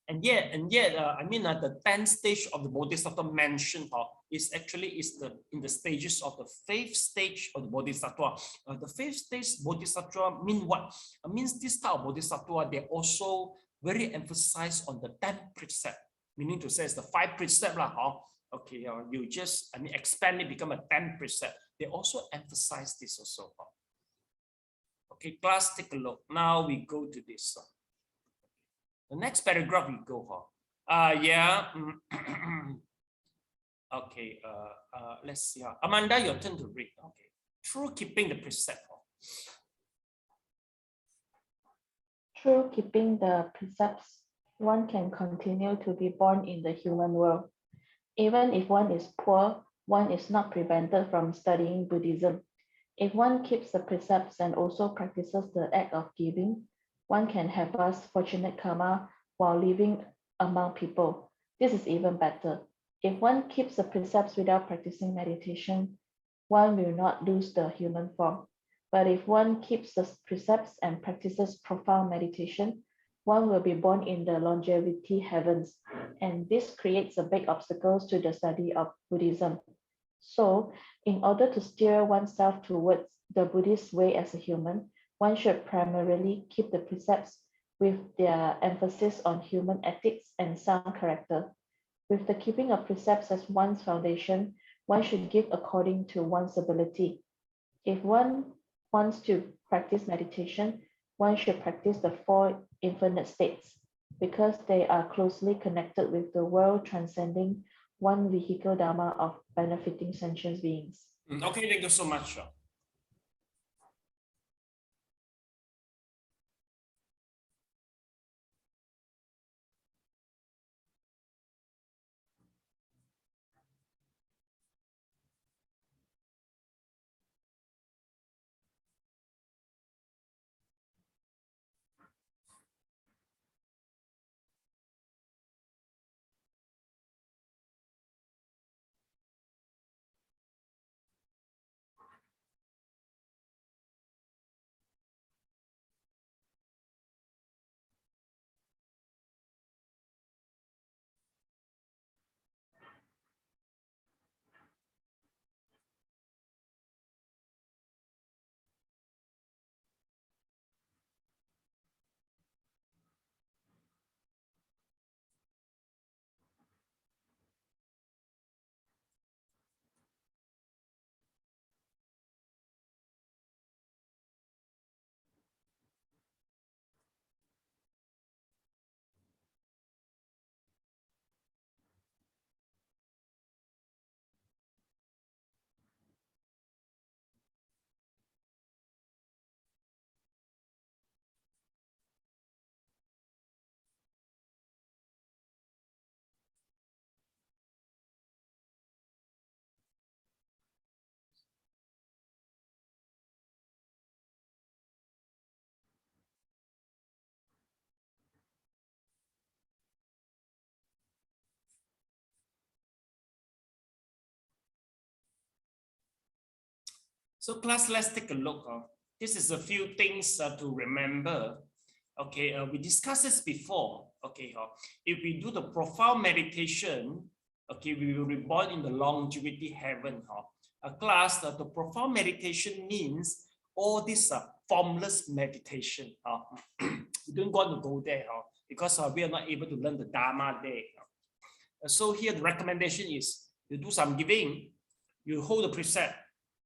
Speaker 1: And yet, I mean, the 10th stage of the Bodhisattva mentioned is actually in the stages of the 5th stage of the Bodhisattva. The 5th stage Bodhisattva mean what? It means this type of Bodhisattva, they also very emphasize on the 10th precept, meaning to say it's the 5 precept. Okay, you just, I mean, expand it, become a 10th precept. They also emphasize this also. Okay, class, take a look. Now we go to this. The next paragraph we go. Yeah. Okay. Let's see. Amanda, your turn to read. Okay. Through keeping the precept.
Speaker 4: Through keeping the precepts, one can continue to be born in the human world. Even if one is poor, one is not prevented from studying Buddhism. If one keeps the precepts and also practices the act of giving, one can have vast fortunate karma while living among people. This is even better. If one keeps the precepts without practicing meditation, one will not lose the human form. But if one keeps the precepts and practices profound meditation, one will be born in the longevity heavens, and this creates a big obstacles to the study of Buddhism. So, in order to steer oneself towards the Buddhist way as a human, one should primarily keep the precepts with their emphasis on human ethics and sound character. With the keeping of precepts as one's foundation, one should give according to one's ability. If one wants to practice meditation, one should practice the four infinite states because they are closely connected with the world transcending one vehicle dharma of benefiting sentient beings.
Speaker 1: Okay, thank you so much. So class, let's take a look. This is a few things to remember. Okay, we discussed this before. Okay, if we do the profound meditation, okay, we will be born in the longevity heaven. Class, the profound meditation means all this formless meditation. We don't want to go there because we are not able to learn the Dharma there. So here the recommendation is you do some giving, you hold the precept,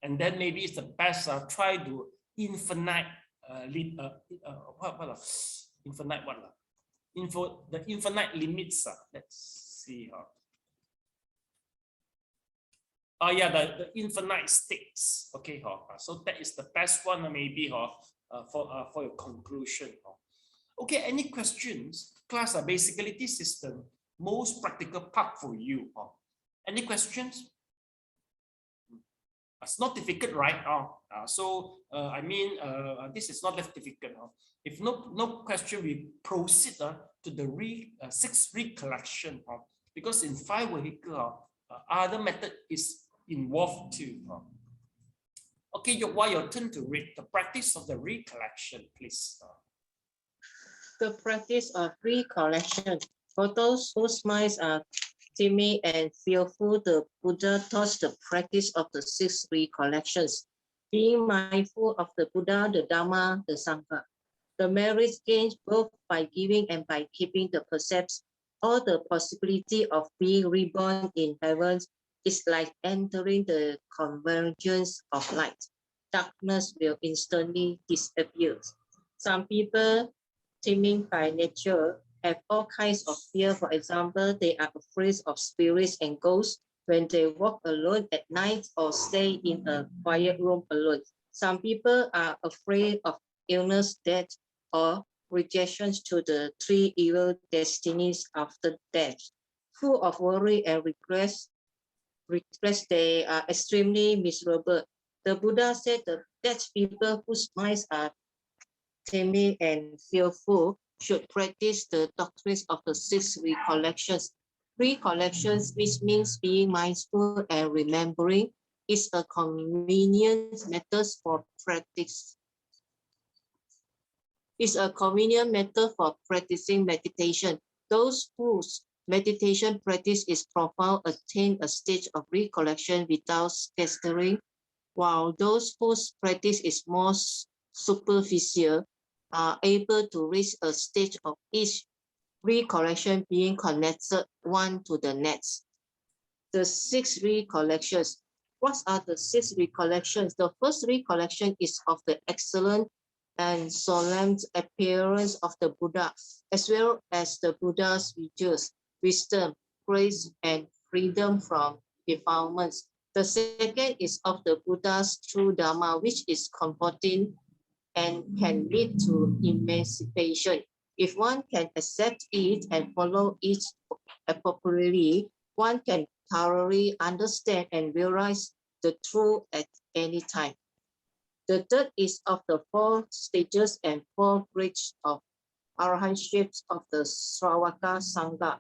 Speaker 1: and then maybe it's the best try to infinite the infinite limits. Let's see. Oh yeah, the infinite states. Okay, so that is the best one maybe for your conclusion. Okay, any questions? Class, basically this is the most practical part for you. Any questions? It's not difficult, right? I mean, this is not that difficult. If no question, we proceed to the sixth recollection. Because in 5 vehicle, other method is involved too. Okay, your turn to read the practice of the recollection, please.
Speaker 5: The practice of recollection. For those whose minds are timid and fearful, the Buddha taught the practice of the 6 recollections, being mindful of the Buddha, the Dharma, the Sangha. The merits gained both by giving and by keeping the precepts, or the possibility of being reborn in heaven is like entering the convergence of light. Darkness will instantly disappear. Some people, timid by nature, have all kinds of fear. For example, they are afraid of spirits and ghosts when they walk alone at night or stay in a quiet room alone. Some people are afraid of illness, death, or rejections to the 3 evil destinies after death. Full of worry and regrets, regrets, they are extremely miserable. The Buddha said that people whose minds are timid and fearful should practice the doctrines of the 6 recollections. Recollections, which means being mindful and remembering, is a convenient method for practice. It's a convenient method for practicing meditation. Those whose meditation practice is profound attain a stage of recollection without scattering, while those whose practice is more superficial are able to reach a stage of each recollection being connected one to the next. The 6 recollections. What are the 6 recollections? The first recollection is of the excellent and solemn appearance of the Buddha, as well as the Buddha's virtues, wisdom, grace, and freedom from defilements. The second is of the Buddha's true Dharma, which is comforting and can lead to emancipation. If one can accept it and follow it appropriately, one can thoroughly understand and realize the truth at any time. The third is of the 4 stages and 4 grades of arahantship of the Sravaka Sangha.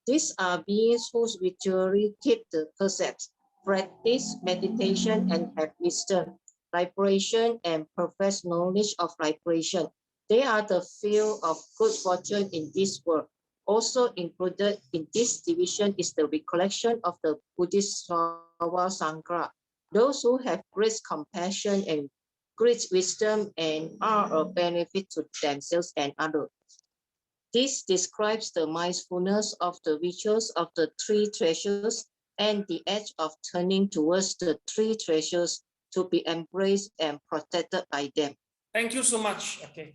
Speaker 5: These are beings who virtually keep the precepts, practice meditation, and have wisdom, liberation, and perfect knowledge of liberation. They are the field of good fortune in this world. Also included in this division is the recollection of the Buddhist Sravaka Sangha, those who have great compassion and great wisdom and are of benefit to themselves and others. This describes the mindfulness of the virtues of the 3 treasures and the edge of turning towards the 3 treasures to be embraced and protected by them.
Speaker 1: Thank you so much. Okay.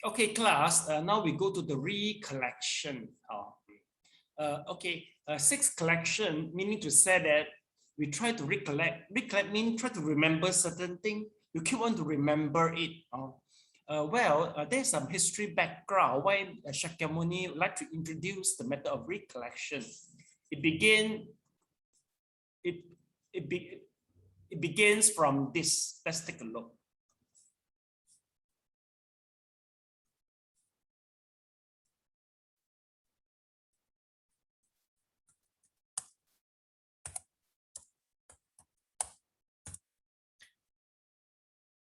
Speaker 1: Okay, class. Now we go to the recollection. Okay, sixth collection, meaning to say that we try to recollect. Recollect means try to remember certain thing. You keep on to remember it. There's some history background why Shakyamuni would like to introduce the method of recollection. It begins from this. Let's take a look.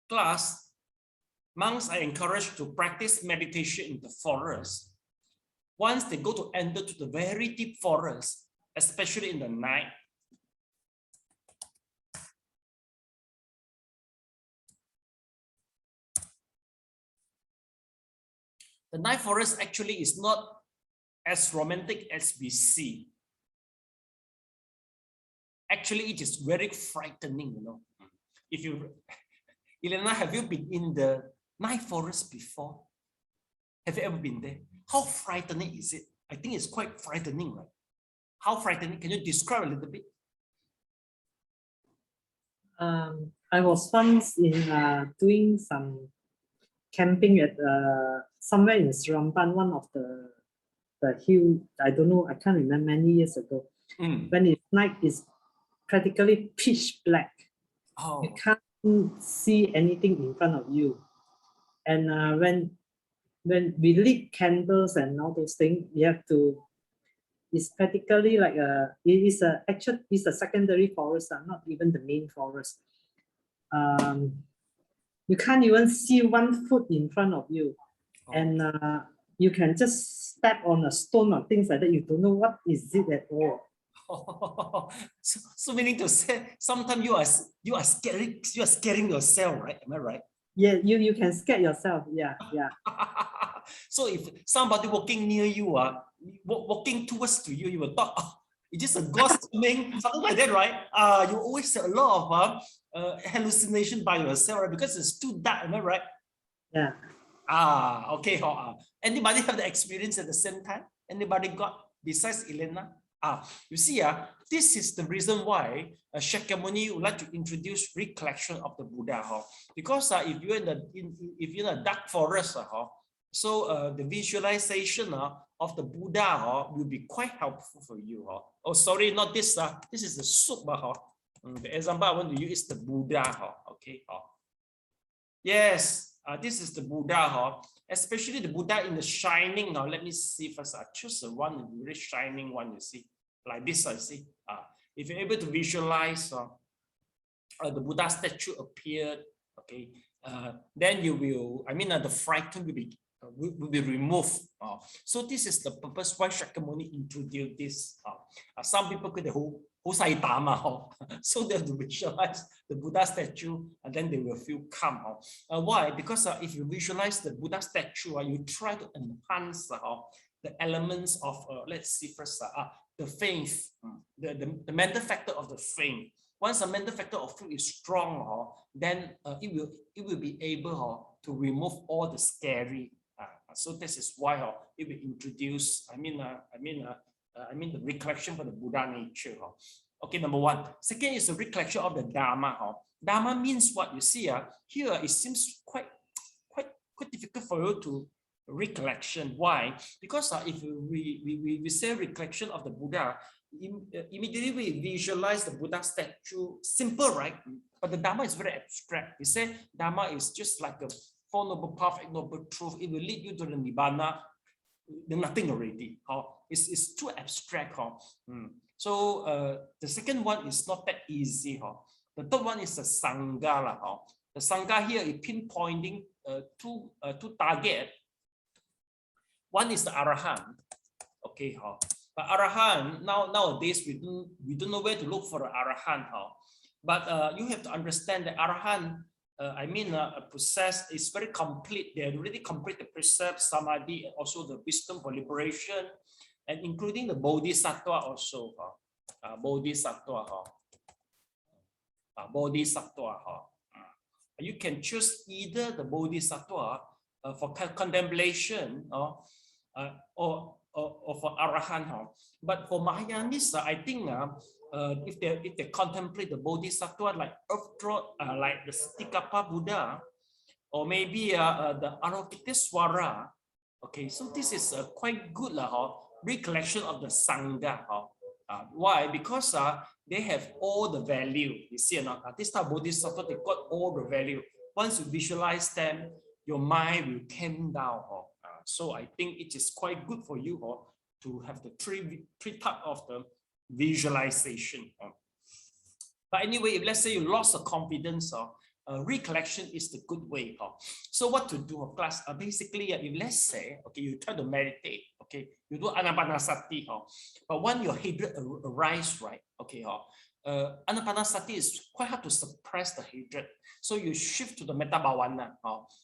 Speaker 1: Class, monks are encouraged to practice meditation in the forest. Once they go to enter to the very deep forest, especially in the night, the night forest actually is not as romantic as we see. Actually, it is very frightening, you know. If you, Elena, have you been in the night forest before? Have you ever been there? How frightening is it? I think it's quite frightening, right? How frightening? Can you describe a little bit?
Speaker 6: I was once in doing some camping at somewhere in Seremban, one of the hill. I don't know. I can't remember, many years ago. When it's night, it's practically pitch black.
Speaker 1: Oh.
Speaker 6: You can't see anything in front of you. And when we lit candles and all those things, you have to. It's practically like it's a secondary forest, not even the main forest. You can't even see 1 foot in front of you, and you can just step on a stone or things like that. You don't know what is it at all.
Speaker 1: So meaning to say, sometimes you are scaring yourself, right? Am I right?
Speaker 6: Yeah, you can scare yourself. Yeah.
Speaker 1: So if somebody walking near you, walking towards to you, you will thought, oh, it's just a ghost coming, something like that, right? You always have a lot of hallucination by yourself, right? Because it's too dark, am I right?
Speaker 6: Yeah.
Speaker 1: Okay. Anybody have the experience at the same time? Anybody got besides Elena? You see, this is the reason why Shakyamuni would like to introduce recollection of the Buddha. Because if you're in a dark forest, so the visualization of the Buddha will be quite helpful for you. Oh, sorry, not this. This is the soup. The example I want to use is the Buddha. Okay. Yes, this is the Buddha. Especially the Buddha in the shining. Let me see first. I choose the one, the really shining one. You see, like this. I see. If you're able to visualize the Buddha statue appeared, okay, then you will. I mean, the frightened will be removed. So this is the purpose why Shakyamuni introduced this. Some people could who Saitama, so they have to visualize the Buddha statue and then they will feel calm. Why? Because if you visualize the Buddha statue, you try to enhance the elements of, let's see first, the faith, the mental factor of the faith. Once the mental factor of faith is strong, then it will be able to remove all the scary. So this is why it will introduce. I mean the recollection for the Buddha nature. Okay, number one. Second is the recollection of the Dharma. Dharma means what? You see, here it seems quite difficult for you to recollection. Why? Because if we say recollection of the Buddha, immediately we visualize the Buddha statue. Simple, right? But the Dharma is very abstract. We say Dharma is just like a Four Noble Path, Eight Noble Truth. It will lead you to the Nibbana. Nothing already. It's too abstract. So the second one is not that easy. The third one is the Sangha. The Sangha here is pinpointing two target. One is the Arahant. Okay. But Arahant, nowadays we don't know where to look for the Arahant. But you have to understand that Arahant, a process is very complete. They already complete the precept, samadhi, and also the wisdom for liberation, and including the bodhisattva also. Bodhisattva. You can choose either the bodhisattva for contemplation or for Arahant. But for Mahayanis, I think if they contemplate the Bodhisattva like Earth, like the Stikapa Buddha, or maybe the Avalokitesvara. Okay, so this is a quite good recollection of the Sangha. Why? Because they have all the value. You see, this type of Bodhisattva, they got all the value. Once you visualize them, your mind will calm down. So I think it is quite good for you to have the three type of the visualization. But anyway, if let's say you lost the confidence, recollection is the good way. So what to do, class? Basically, if let's say, okay, you try to meditate, okay, you do anapanasati, but when your hatred arises, right, okay, anapanasati is quite hard to suppress the hatred. So you shift to the metta bhavana.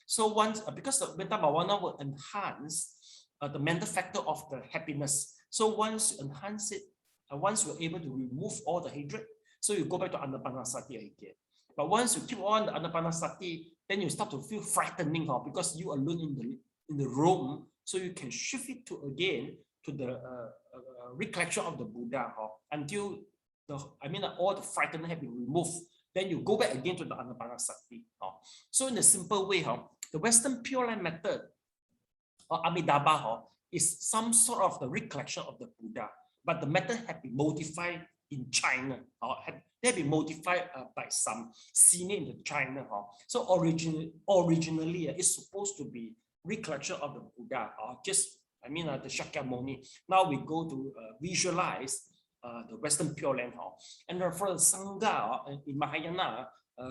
Speaker 1: So once, because the metta bhavana will enhance the mental factor of the happiness. So once you enhance it, once you're able to remove all the hatred, so you go back to anapanasati again. But once you keep on the anapanasati, then you start to feel frightening because you alone in the room. So you can shift it to the recollection of the Buddha until all the frightening have been removed. Then you go back again to the anapanasati. So in a simple way, the Western Pure Land method or Amitabha is some sort of the recollection of the Buddha, but the method has been modified in China, they have been modified by some senior in China. So originally, it's supposed to be recollection of the Buddha, the Shakyamuni. Now we go to visualize the Western Pure Land. And for the Sangha in Mahayana,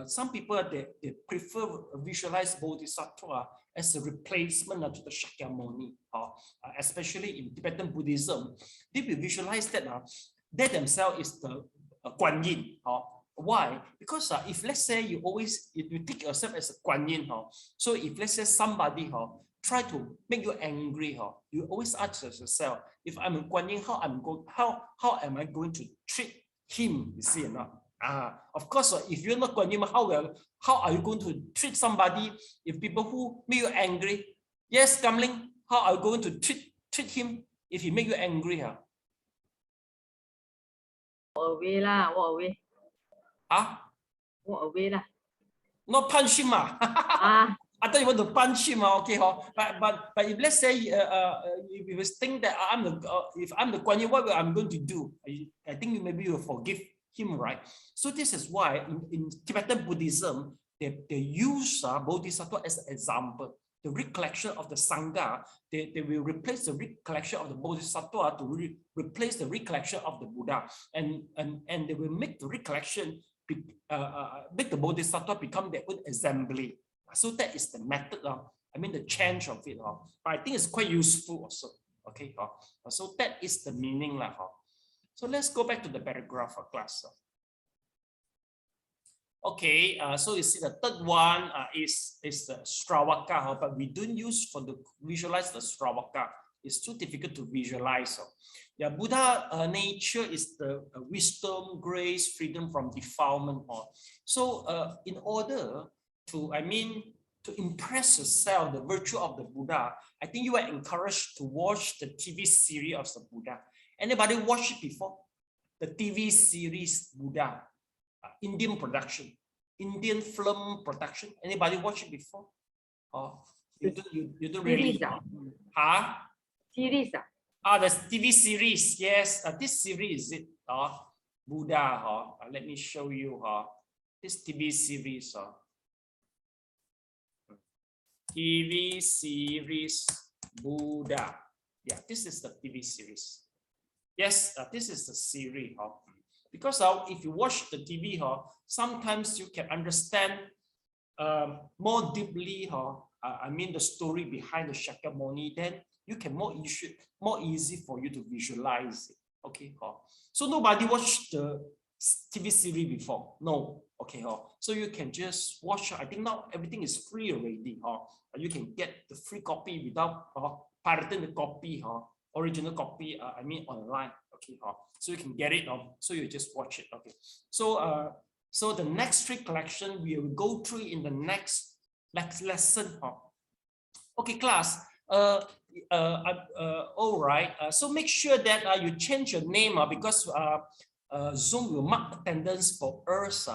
Speaker 1: some people they prefer visualize Bodhisattva as a replacement to the Shakyamuni, especially in Tibetan Buddhism. They will visualize that they themselves is the Guan Yin. Why? Because if let's say you take yourself as a Guan Yin, so if let's say somebody try to make you angry, you always ask yourself, if I'm a Guan Yin, how am I going to treat him? You see, of course, if you're not Guan Yin, how are you going to treat somebody if people who make you angry? Yes, Gamling, how are you going to treat him if he make you angry?
Speaker 2: Walk away lah, walk away. Walk away lah.
Speaker 1: Not punch him. I thought you want to punch him. Okay, but if let's say if you think that if I'm the Guan Yin, what I'm going to do? I think maybe you will forgive him, right? So this is why in Tibetan Buddhism they use Bodhisattva as an example. The recollection of the Sangha, they will replace the recollection of the Bodhisattva to replace the recollection of the Buddha, and they will make the recollection, make the Bodhisattva become their own assembly. So that is the method, the change of it. But I think it's quite useful also. Okay, so that is the meaning. So let's go back to the paragraph of class. Okay, so you see the third one is the Stravaka, but we don't use for the visualize the Stravaka. It's too difficult to visualize. Yeah, Buddha nature is the wisdom, grace, freedom from defilement. So in order to, to impress yourself the virtue of the Buddha, I think you are encouraged to watch the TV series of the Buddha. Anybody watch it before? The TV series Buddha. Indian production, Indian film production. Anybody watch it before? You don't really.
Speaker 2: Series.
Speaker 1: The TV series. Yes, this series is it. Buddha. Let me show you. This TV series. TV series Buddha. Yeah, this is the TV series. Yes, this is the series. Because if you watch the TV, sometimes you can understand more deeply, the story behind the Shakyamuni. Then you can more easy for you to visualize it. Okay, so nobody watched the TV series before. No, okay, so you can just watch. I think now everything is free already. You can get the free copy without pirating the copy, original copy. Online. Okay, so you can get it. So you just watch it. Okay, so so the next three collection we will go through in the next lesson. Okay, class. All right. So make sure that you change your name because Zoom will mark attendance for us.